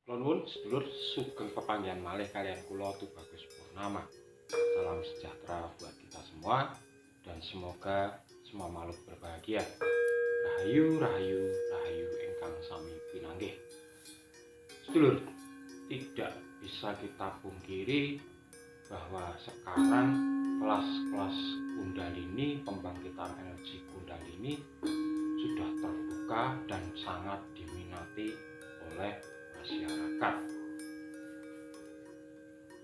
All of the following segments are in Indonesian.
Kula nuwun sedulur sugeng pepanggihan malih kalian kula Tubagus Purnama. Salam sejahtera buat kita semua dan semoga semua makhluk berbahagia. Rahayu, rahayu, rahayu ingkang sami pinanggih. Sedulur, tidak bisa kita pungkiri bahwa sekarang kelas-kelas Kundalini, pembangkitan energi Kundalini sudah terbuka dan sangat diminati oleh masyarakat.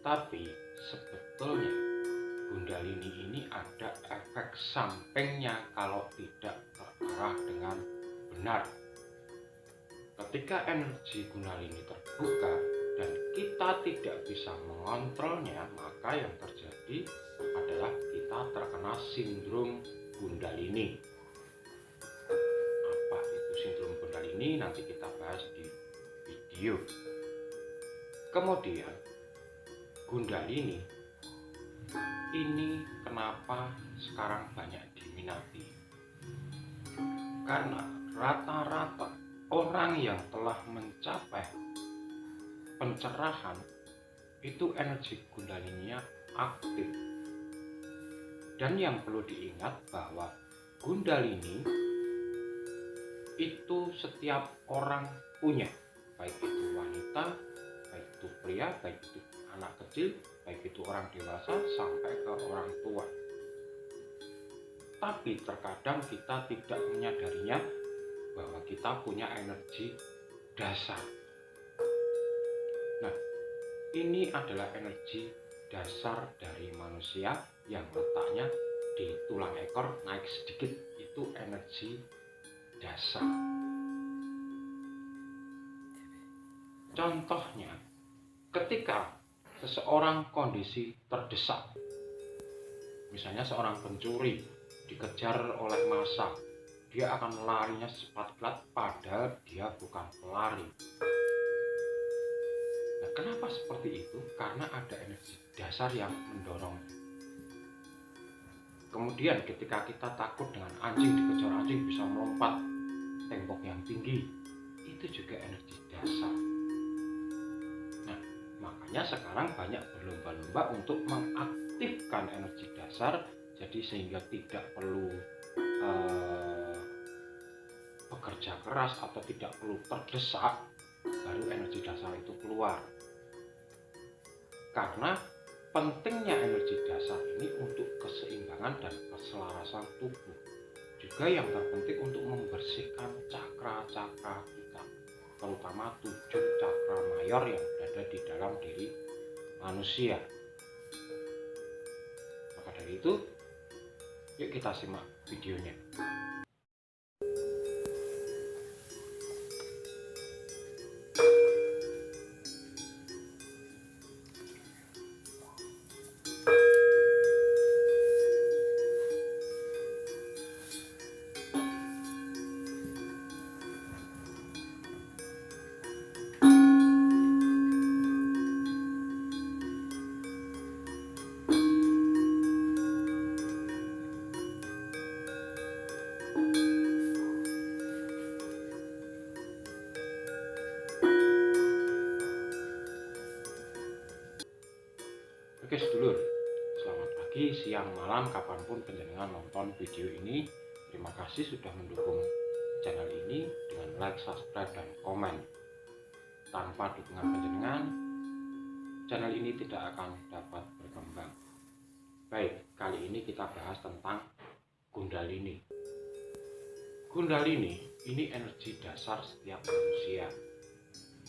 Tapi sebetulnya Kundalini ini ada efek sampingnya kalau tidak terarah dengan benar. Ketika energi Kundalini terbuka dan kita tidak bisa mengontrolnya, maka yang terjadi adalah kita terkena sindrom Kundalini. Apa itu sindrom Kundalini? Nanti kita bahas di video. Kemudian Kundalini ini kenapa sekarang banyak diminati? Karena rata-rata orang yang telah mencapai pencerahan itu energi Kundalininya aktif. Dan yang perlu diingat bahwa Kundalini itu setiap orang punya, baik itu wanita, baik itu pria, baik itu anak kecil, baik itu orang dewasa sampai ke orang tua. Tapi terkadang kita tidak menyadarinya bahwa kita punya energi dasar. Nah, ini adalah energi dasar dari manusia yang letaknya di tulang ekor naik sedikit, itu energi dasar. Contohnya, ketika seseorang kondisi terdesak, misalnya seorang pencuri dikejar oleh massa, dia akan larinya secepat kilat padahal dia bukan pelari. Nah, kenapa seperti itu? Karena ada energi dasar yang mendorong. Kemudian ketika kita takut dengan anjing, dikejar anjing bisa melompat tembok yang tinggi, itu juga energi dasar. Nah, makanya sekarang banyak berlomba-lomba untuk mengaktifkan energi dasar, jadi sehingga tidak perlu bekerja keras atau tidak perlu terdesak, baru energi dasar itu keluar. Karena pentingnya energi dasar ini untuk keseimbangan dan keselarasan tubuh. Juga yang terpenting untuk membersihkan cakra-cakra kita, terutama 7 cakra mayor yang berada di dalam diri manusia. Maka dari itu, yuk kita simak videonya. Oke sedulur, selamat pagi, siang, malam, kapanpun panjenengan nonton video ini. Terima kasih sudah mendukung channel ini dengan like, subscribe, dan komen. Tanpa dukungan panjenengan, channel ini tidak akan dapat berkembang. Baik, kali ini kita bahas tentang Kundalini. Kundalini ini energi dasar setiap manusia.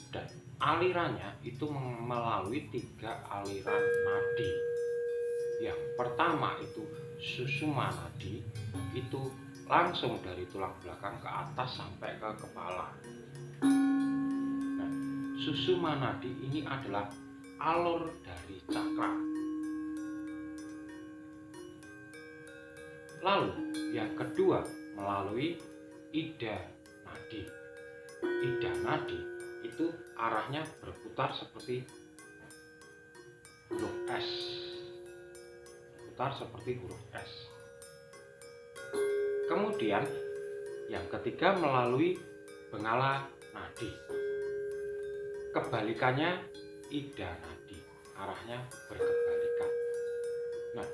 Dan alirannya itu melalui 3 aliran nadi. Yang pertama itu Susuma nadi, itu langsung dari tulang belakang ke atas sampai ke kepala. Nah, Susuma nadi ini adalah alur dari cakra. Lalu yang kedua melalui Ida nadi. Ida nadi itu arahnya berputar seperti huruf S, Kemudian yang ketiga melalui Bengala nadi. kebalikannya ida nadi, arahnya berkebalikan. Nah,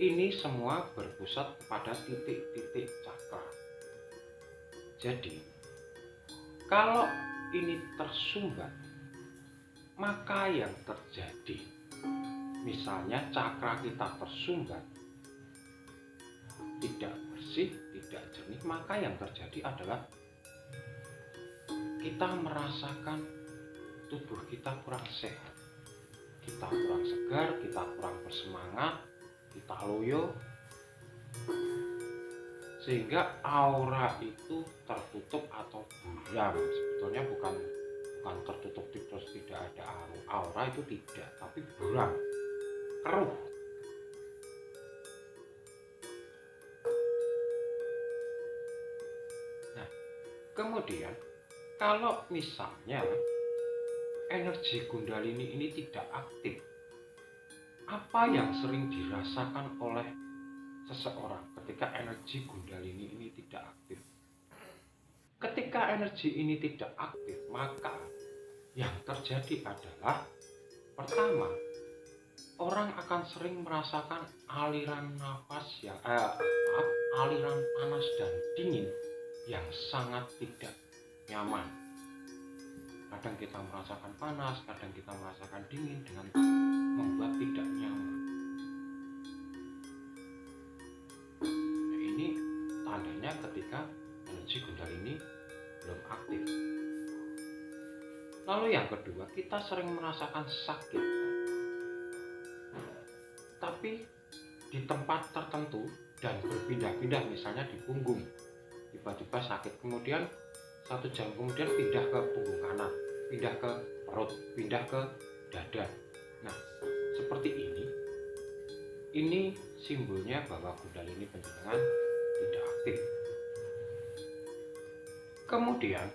ini semua berpusat pada titik-titik cakra. Jadi, kalau ini tersumbat, maka yang terjadi, misalnya cakra kita tersumbat, tidak bersih, tidak jernih, maka yang terjadi adalah kita merasakan tubuh kita kurang sehat, kita kurang segar, kita kurang bersemangat, kita loyo, sehingga aura itu tertutup atau buram. Sebetulnya bukan tertutup terus tidak ada aura, itu tidak, tapi buram, keruh. Nah, kemudian kalau misalnya energi Kundalini ini tidak aktif, apa yang sering dirasakan oleh seseorang ketika energi Kundalini ini tidak aktif? Ketika energi ini tidak aktif, maka yang terjadi adalah, pertama, orang akan sering merasakan aliran nafas yang aliran panas dan dingin yang sangat tidak nyaman. Kadang kita merasakan panas, kadang kita merasakan dingin, dengan membuat tidak nyaman. Nah, ini tandanya ketika energi Kundalini belum aktif. Lalu yang kedua, kita sering merasakan sakit, tapi di tempat tertentu dan berpindah-pindah, misalnya di punggung, tiba-tiba sakit, kemudian 1 jam kemudian pindah ke punggung kanan, pindah ke perut, pindah ke dada. Nah, seperti ini simbolnya bahwa Kundalini panjenengan tidak aktif. Kemudian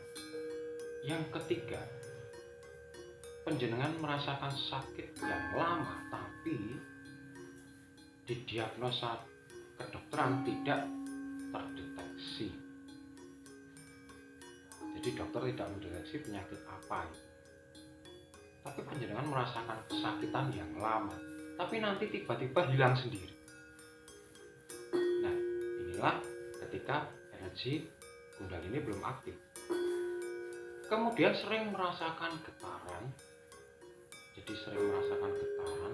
yang ketiga, panjenengan merasakan sakit yang lama tapi didiagnosa kedokteran tidak terdeteksi. Jadi dokter tidak mendeteksi penyakit apa, tapi panjenengan merasakan kesakitan yang lama, tapi nanti tiba-tiba hilang sendiri. Nah, inilah ketika energi Kundalini belum aktif. Kemudian sering merasakan getaran, jadi sering merasakan getaran,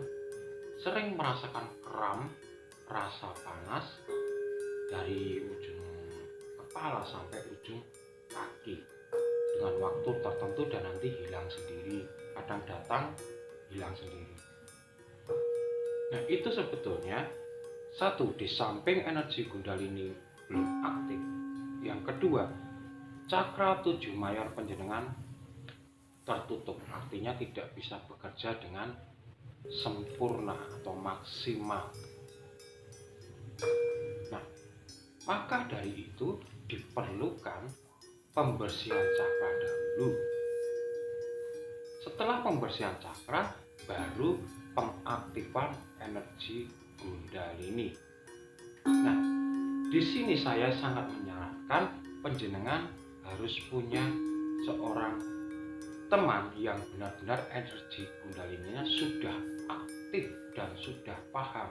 sering merasakan kram, rasa panas dari ujung kepala sampai ujung kaki dengan waktu tertentu dan nanti hilang sendiri, kadang datang hilang sendiri. Nah, itu sebetulnya satu, di samping energi Kundalini belum aktif. Yang kedua, cakra 7 mayor panjenengan tertutup, artinya tidak bisa bekerja dengan sempurna atau maksimal. Nah, maka dari itu diperlukan pembersihan cakra dahulu. Setelah pembersihan cakra, baru pengaktifan energi Kundalini. Nah, di sini saya sangat menyarankan panjenengan harus punya seorang teman yang benar-benar energi Kundalininya sudah aktif dan sudah paham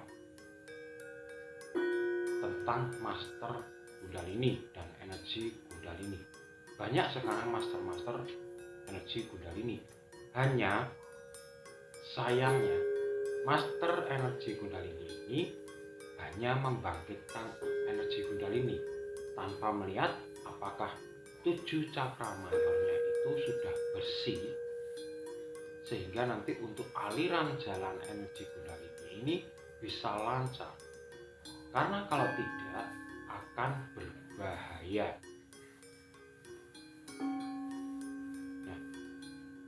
tentang master Kundalini dan energi Kundalini. Banyak sekarang master-master energi Kundalini. Hanya sayangnya master energi Kundalini ini hanya membangkitkan energi Kundalini tanpa melihat apakah 7 cakra mayornya itu sudah bersih, sehingga nanti untuk aliran jalan energi Kundalini ini bisa lancar. Karena kalau tidak akan berbahaya. Nah,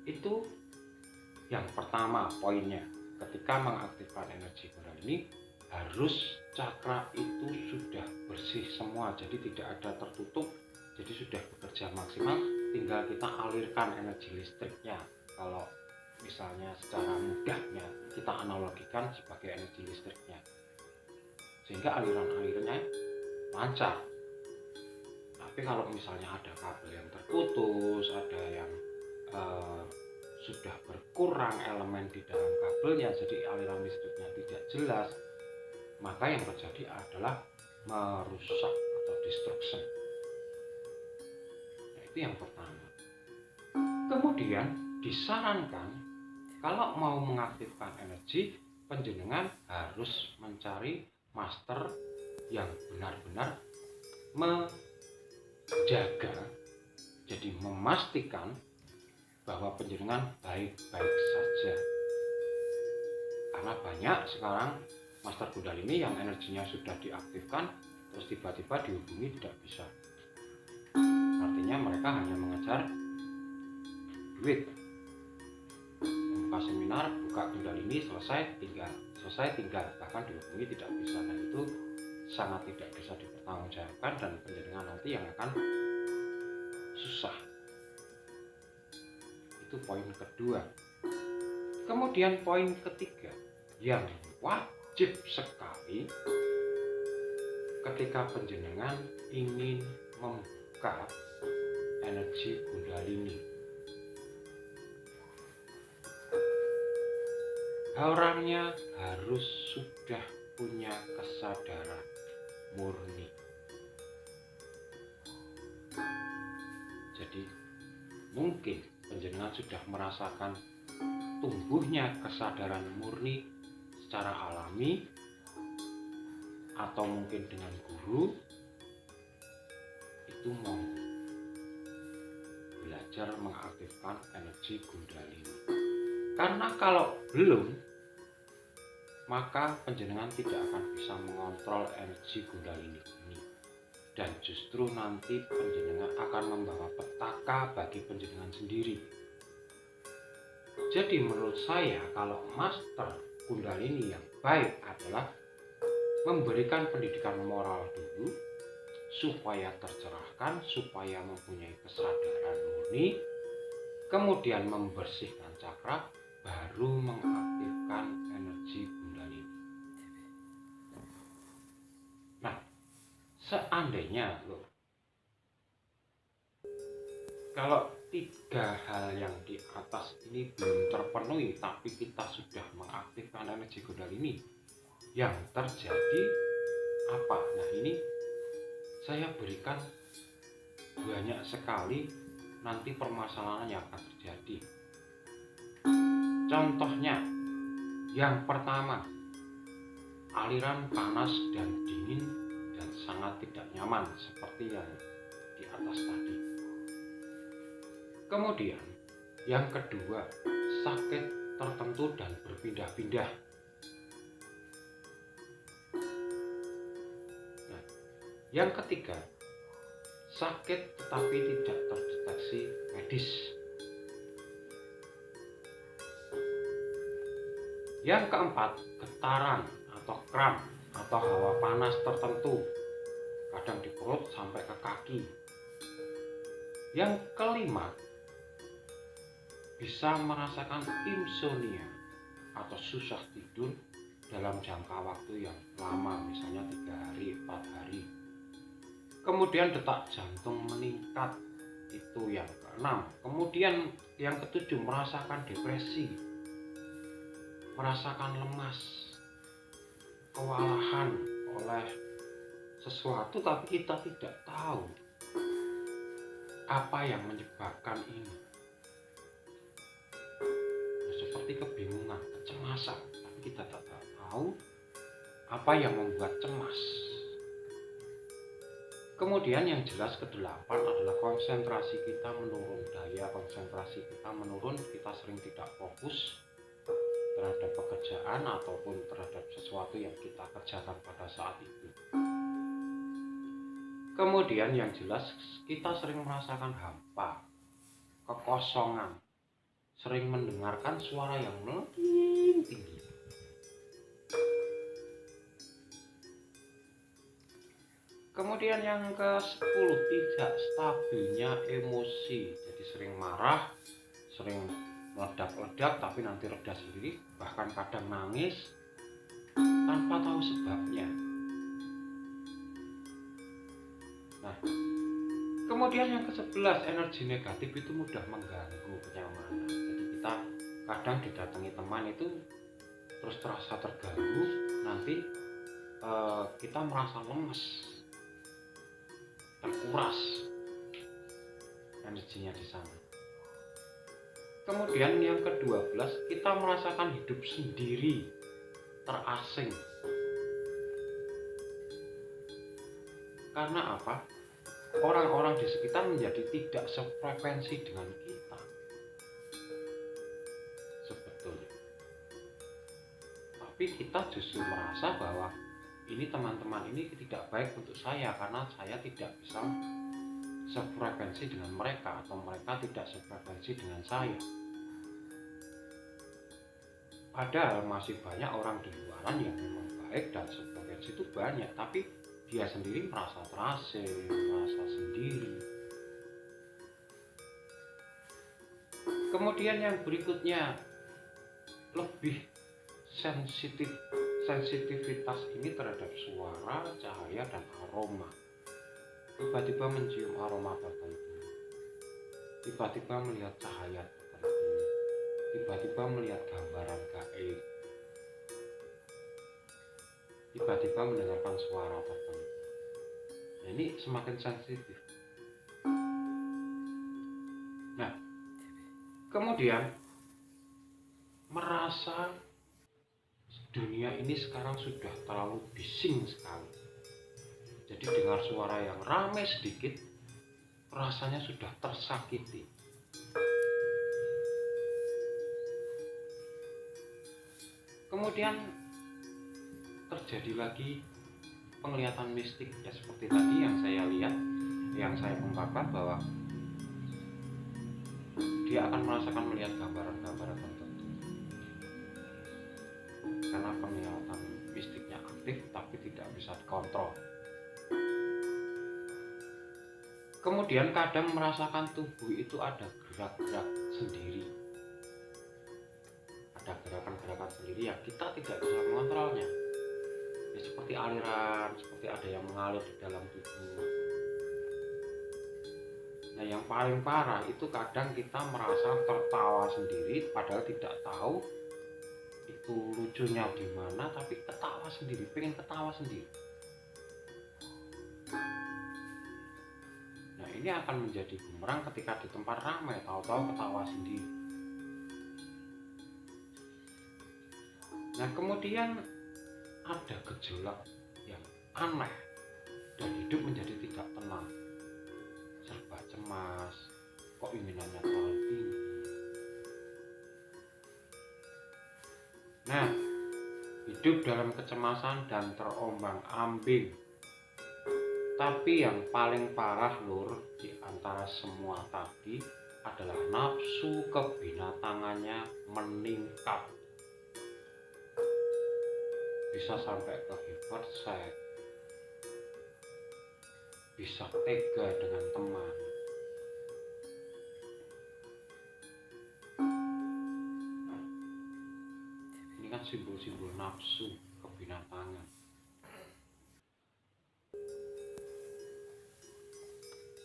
itu yang pertama poinnya. Ketika mengaktifkan energi Kundalini, harus cakra itu sudah bersih semua, jadi tidak ada tertutup, jadi sudah bekerja maksimal, tinggal kita alirkan energi listriknya. Kalau misalnya secara mudahnya kita analogikan sebagai energi listriknya, sehingga aliran-alirannya lancar. Tapi kalau misalnya ada kabel yang terputus, ada yang sudah berkurang elemen di dalam kabelnya, jadi aliran listriknya tidak jelas, maka yang terjadi adalah merusak atau destruction. Nah, itu yang pertama. Kemudian disarankan kalau mau mengaktifkan energi, panjenengan harus mencari master yang benar-benar menjaga, jadi memastikan bahwa panjenengan baik-baik saja. Karena banyak sekarang master Kundalini yang energinya sudah diaktifkan terus tiba-tiba dihubungi tidak bisa. Artinya mereka hanya mengejar duit, membuka seminar, buka Kundalini, selesai tinggal, bahkan dihubungi tidak bisa. Dan itu sangat tidak bisa dipertanggungjawabkan dan panjenengan nanti yang akan susah. Itu poin kedua. Kemudian poin ketiga yang wajib sekali ketika panjenengan ingin membuka energi Kundalini, orangnya harus sudah punya kesadaran murni. Jadi mungkin panjenengan sudah merasakan tumbuhnya kesadaran murni secara alami atau mungkin dengan guru, itu mau belajar mengaktifkan energi Kundalini. Karena kalau belum, maka panjenengan tidak akan bisa mengontrol energi Kundalini ini, dan justru nanti panjenengan akan membawa petaka bagi panjenengan sendiri. Jadi menurut saya kalau master Kundalini yang baik adalah memberikan pendidikan moral dulu supaya tercerahkan, supaya mempunyai kesadaran murni, kemudian membersihkan cakra, baru mengaktifkan energi Kundalini. Nah, seandainya kalau tiga hal yang di atas ini belum terpenuhi, tapi kita sudah mengaktifkan energi Kundalini, yang terjadi apa? Nah, ini saya berikan banyak sekali nanti permasalahan yang akan terjadi. Contohnya, yang pertama, aliran panas dan dingin dan sangat tidak nyaman seperti yang di atas tadi. Kemudian yang kedua, sakit tertentu dan berpindah-pindah. Nah, yang ketiga, sakit tetapi tidak terdeteksi medis. Yang keempat, getaran atau kram atau hawa panas tertentu, kadang di perut sampai ke kaki. Yang kelima, bisa merasakan insomnia atau susah tidur dalam jangka waktu yang lama, misalnya 3 hari, 4 hari. Kemudian detak jantung meningkat, itu yang keenam. Kemudian yang ketujuh, merasakan depresi, merasakan lemas, kewalahan oleh sesuatu tapi kita tidak tahu apa yang menyebabkan ini. Seperti kebingungan, kecemasan, tapi kita tidak tahu apa yang membuat cemas. Kemudian yang jelas kedelapan adalah konsentrasi kita menurun, daya konsentrasi kita menurun, kita sering tidak fokus terhadap pekerjaan ataupun terhadap sesuatu yang kita kerjakan pada saat itu. Kemudian yang jelas kita sering merasakan hampa, kekosongan, sering mendengarkan suara yang melengking tinggi. Kemudian yang ke-10, tidak stabilnya emosi, jadi sering marah, sering meledak-ledak tapi nanti reda sendiri, bahkan kadang nangis tanpa tahu sebabnya. Nah, kemudian yang ke-11, energi negatif itu mudah mengganggu kenyamanan, jadi kita kadang didatangi teman itu terus terasa terganggu, nanti kita merasa lemes, terkuras energinya di sana. Kemudian yang ke-12, kita merasakan hidup sendiri, terasing. Karena apa? Orang-orang di sekitar menjadi tidak sefrekuensi dengan kita sebetulnya. Tapi kita justru merasa bahwa ini teman-teman ini tidak baik untuk saya karena saya tidak bisa sefrekuensi dengan mereka atau mereka tidak sefrekuensi dengan saya. Padahal masih banyak orang di luaran yang memang baik dan sefrekuensi itu banyak, tapi dia sendiri merasa terasing, merasa sendiri. Kemudian yang berikutnya, lebih sensitivitas ini terhadap suara, cahaya, dan aroma. Tiba-tiba mencium aroma tertentu, tiba-tiba melihat cahaya tertentu, tiba-tiba melihat gambaran gaib, tiba-tiba mendengarkan suara tertentu. Nah, ini semakin sensitif. Nah, kemudian merasa dunia ini sekarang sudah terlalu bising sekali. Jadi dengar suara yang ramai sedikit, rasanya sudah tersakiti. Kemudian terjadi lagi penglihatan mistik, ya seperti tadi yang saya lihat, yang saya ungkapkan bahwa dia akan merasakan melihat gambaran-gambaran tertentu karena penglihatan mistiknya aktif tapi tidak bisa dikontrol. Kemudian kadang merasakan tubuh itu ada gerak-gerak sendiri, ada gerakan-gerakan sendiri yang kita tidak bisa mengontrolnya. Ya, seperti aliran, seperti ada yang mengalir di dalam tubuh. Nah, yang paling parah itu kadang kita merasa tertawa sendiri padahal tidak tahu itu lucunya di mana, tapi ketawa sendiri, pengen ketawa sendiri. Nah, ini akan menjadi bumerang ketika di tempat ramai, tahu-tahu ketawa sendiri. Nah, kemudian ada gejolak yang aneh dan hidup menjadi tidak tenang, serba cemas, kok inginannya terlalu tinggi. Nah, hidup dalam kecemasan dan terombang-ambing. Tapi yang paling parah lur di antara semua tadi adalah nafsu kebinatangannya meningkat. Bisa sampai ke hyperseks, bisa tega dengan teman. Ini kan simbol-simbol nafsu kebinatangan.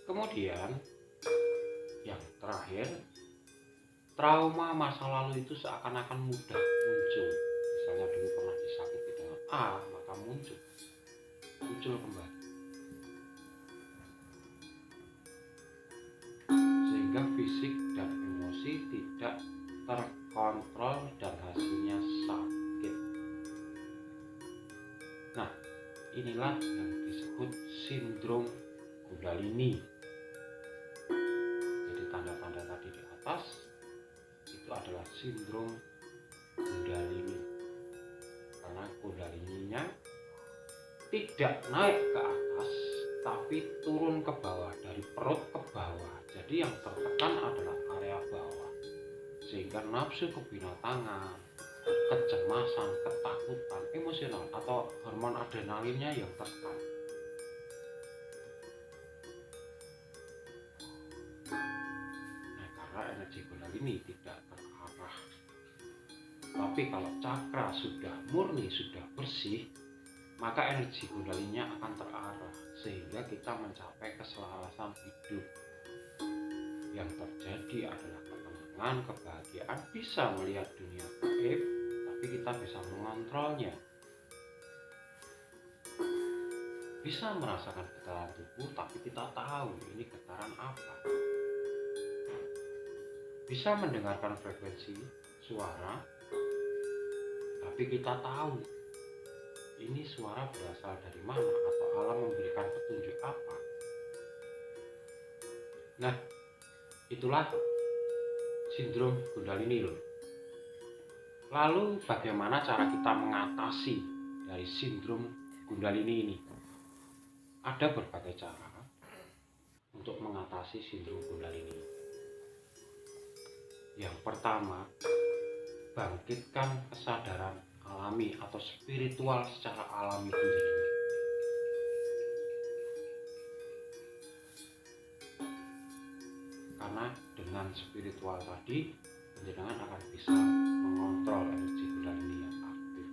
Kemudian yang terakhir, trauma masa lalu itu seakan-akan mudah muncul. Misalnya dulu pernah disakiti dengan A, maka muncul kembali. Sehingga fisik dan emosi tidak terkontrol dan hasilnya sakit. Nah, inilah yang disebut sindrom Kundalini. Jadi tanda-tanda tadi di atas itu adalah sindrom Kundalini. Karena Kundalininya tidak naik ke atas tapi turun ke bawah, dari perut ke bawah. Jadi yang tertekan adalah area bawah, sehingga nafsu kebinatangan, kecemasan, ketakutan, emosional atau hormon adrenalinnya yang tertekan. Nah, karena energi Kundalini tidak terarah. Tapi kalau cakra sudah murni, sudah bersih, maka energi Kundalininya akan terarah sehingga kita mencapai keselarasan hidup. Yang terjadi adalah ketenangan, Dengan kebahagiaan bisa melihat dunia gaib, tapi kita bisa mengontrolnya. Bisa merasakan getaran tubuh, tapi kita tahu ini getaran apa. Bisa mendengarkan frekuensi suara, tapi kita tahu ini suara berasal dari mana atau alam memberikan petunjuk apa. Nah, itulah sindrom Kundalini loh. Lalu bagaimana cara kita mengatasi dari sindrom Kundalini ini? Ada berbagai cara untuk mengatasi sindrom Kundalini. Yang pertama, bangkitkan kesadaran alami atau spiritual secara alami penjenengan. Karena dengan spiritual tadi, penjenengan akan bisa mengontrol energi Kundalini yang aktif.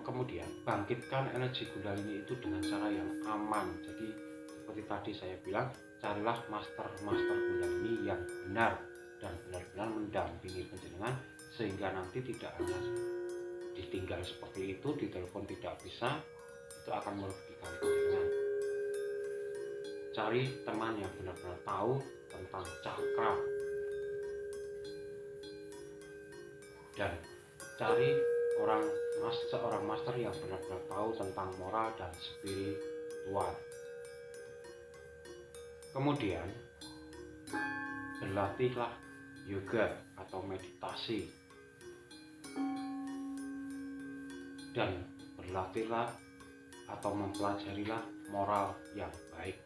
Kemudian bangkitkan energi Kundalini itu dengan cara yang aman. Jadi seperti tadi saya bilang, carilah master Kundalini yang benar dan benar-benar mendampingi penjenengan, sehingga nanti tidak hanya ditinggal seperti itu, ditelepon tidak bisa, itu akan merugikan penjenengan. Cari teman yang benar-benar tahu tentang cakra, dan cari seorang master yang benar-benar tahu tentang moral dan spiritual. Kemudian berlatihlah yoga atau meditasi, dan berlatihlah atau mempelajarilah moral yang baik.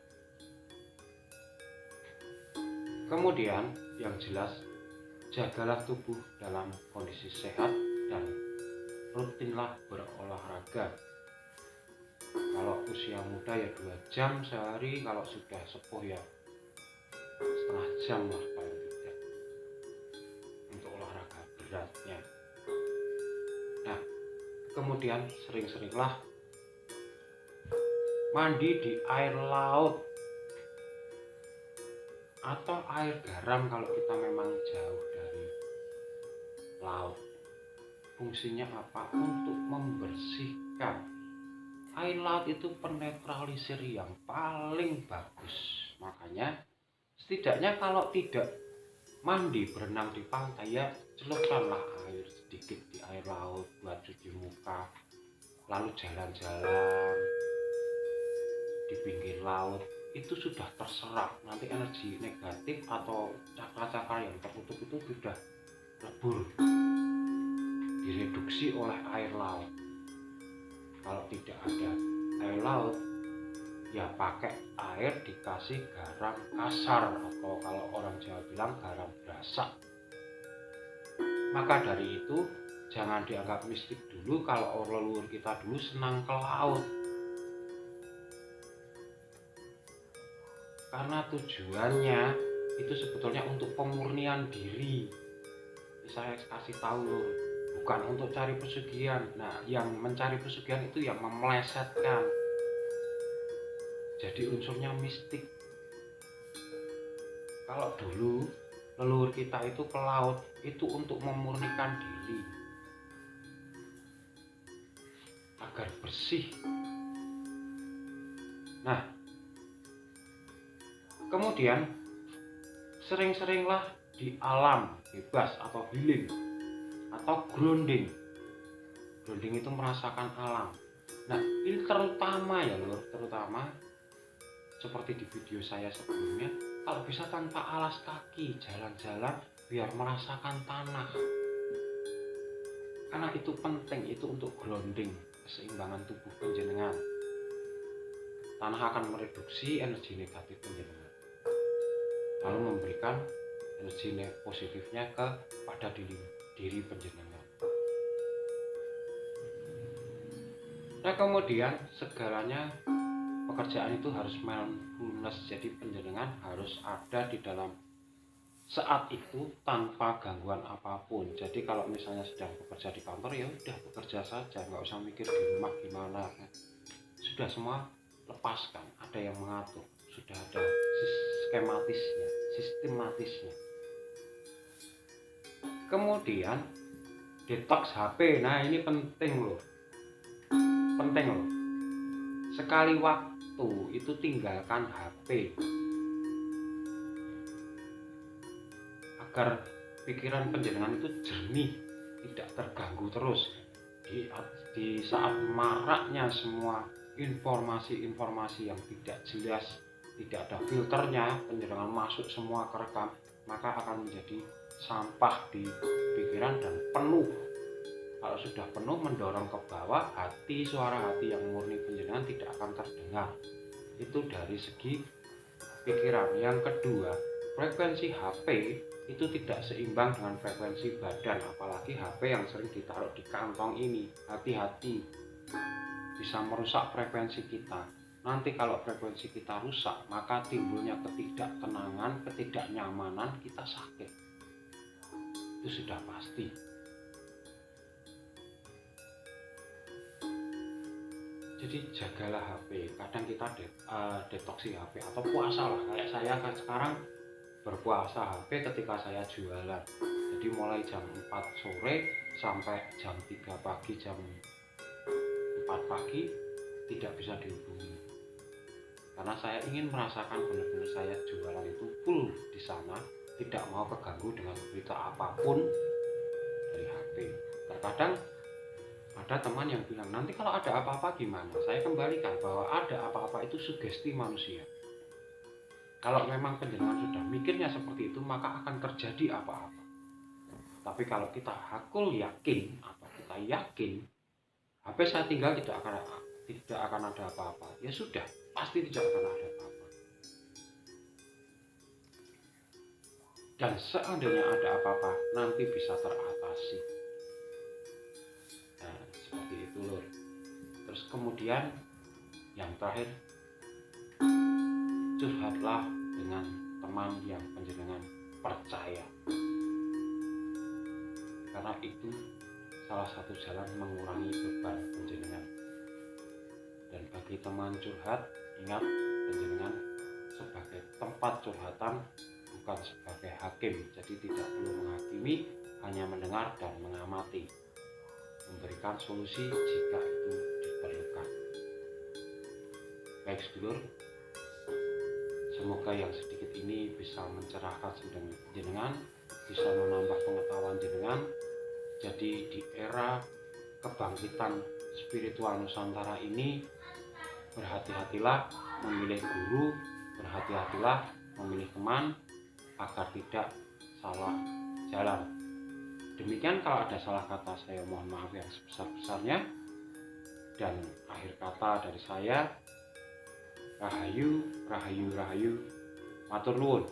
Kemudian yang jelas, jagalah tubuh dalam kondisi sehat dan rutinlah berolahraga. Kalau usia muda ya 2 jam sehari, kalau sudah sepuh ya setengah jam lah paling tidak untuk olahraga beratnya. Nah, kemudian sering-seringlah mandi di air laut atau air garam kalau kita memang jauh dari laut. Fungsinya apa? Untuk membersihkan. Air laut itu penetralisir yang paling bagus. Makanya setidaknya kalau tidak mandi berenang di pantai, ya celupkanlah air sedikit di air laut buat cuci muka, lalu jalan-jalan di pinggir laut. Itu sudah terserap, nanti energi negatif atau cakra-cakra yang tertutup itu sudah lebur, direduksi oleh air laut. Kalau tidak ada air laut, ya pakai air dikasih garam kasar, atau kalau orang Jawa bilang garam berasak. Maka dari itu jangan dianggap mistik dulu kalau leluhur kita dulu senang ke laut, karena tujuannya itu sebetulnya untuk pemurnian diri. Saya kasih tahu loh, bukan untuk cari pesugihan. Nah, yang mencari pesugihan itu yang memelesetkan, jadi unsurnya mistik. Kalau dulu leluhur kita itu ke laut itu untuk memurnikan diri agar bersih. Nah, kemudian sering-seringlah di alam bebas atau healing atau grounding. Grounding itu merasakan alam. Nah, ini terutama ya lur, terutama seperti di video saya sebelumnya, kalau bisa tanpa alas kaki, jalan-jalan biar merasakan tanah. Karena itu penting, itu untuk grounding, keseimbangan tubuh penjenengan. Tanah akan mereduksi energi negatif penjenengan, lalu memberikan energi positifnya kepada diri penjenengan. Nah, kemudian segalanya pekerjaan itu harus mindfulness, jadi penjenengan harus ada di dalam saat itu tanpa gangguan apapun. Jadi kalau misalnya sedang bekerja di kantor, ya udah bekerja saja, nggak usah mikir di rumah gimana. Sudah semua lepaskan, ada yang mengatur, sudah ada skematisnya, sistematisnya. Kemudian detox HP. Nah, ini penting loh. Penting loh. Sekali waktu itu tinggalkan HP agar pikiran panjenengan itu jernih, tidak terganggu terus di saat maraknya semua informasi-informasi yang tidak jelas, tidak ada filternya, panjenengan masuk semua ke rekam, maka akan menjadi sampah di pikiran dan penuh. Kalau sudah penuh, mendorong ke bawah, suara hati yang murni panjenengan tidak akan terdengar. Itu dari segi pikiran. Yang kedua, frekuensi HP itu tidak seimbang dengan frekuensi badan, apalagi HP yang sering ditaruh di kantong ini. Hati-hati, bisa merusak frekuensi kita. Nanti kalau frekuensi kita rusak, maka timbulnya ketidaktenangan, ketidaknyamanan, kita sakit. Itu sudah pasti. Jadi jagalah HP. Kadang kita detoksi HP atau puasa lah. Kayak saya kan sekarang berpuasa HP ketika saya jualan. Jadi mulai jam 4 sore sampai jam 3 pagi, jam 4 pagi tidak bisa dihubungi. Karena saya ingin merasakan benar-benar saya jualan itu full di sana, tidak mau keganggu dengan berita apapun dari HP. Terkadang ada teman yang bilang, nanti kalau ada apa-apa gimana? Saya kembalikan bahwa ada apa-apa itu sugesti manusia. Kalau memang panjenengan sudah mikirnya seperti itu, maka akan terjadi apa-apa. Tapi kalau kita hakul yakin atau kita yakin HP saya tinggal tidak akan ada apa-apa, ya sudah, pasti tidak akan ada apa-apa. Dan seandainya ada apa-apa, nanti bisa teratasi. Nah, seperti itu lur. Terus kemudian yang terakhir, curhatlah dengan teman yang panjenengan percaya, karena itu salah satu jalan mengurangi beban panjenengan. Dan bagi teman curhat, ingat panjenengan sebagai tempat curhatan, bukan sebagai hakim. Jadi tidak perlu menghakimi, hanya mendengar dan mengamati, memberikan solusi jika itu diperlukan. Baik sedulur, semoga yang sedikit ini bisa mencerahkan jenengan, bisa menambah pengetahuan jenengan. Jadi di era kebangkitan spiritual Nusantara ini, berhati-hatilah memilih guru, berhati-hatilah memilih teman agar tidak salah jalan. Demikian, kalau ada salah kata saya mohon maaf yang sebesar-besarnya. Dan akhir kata dari saya, rahayu, rahayu, rahayu, matur nuwun.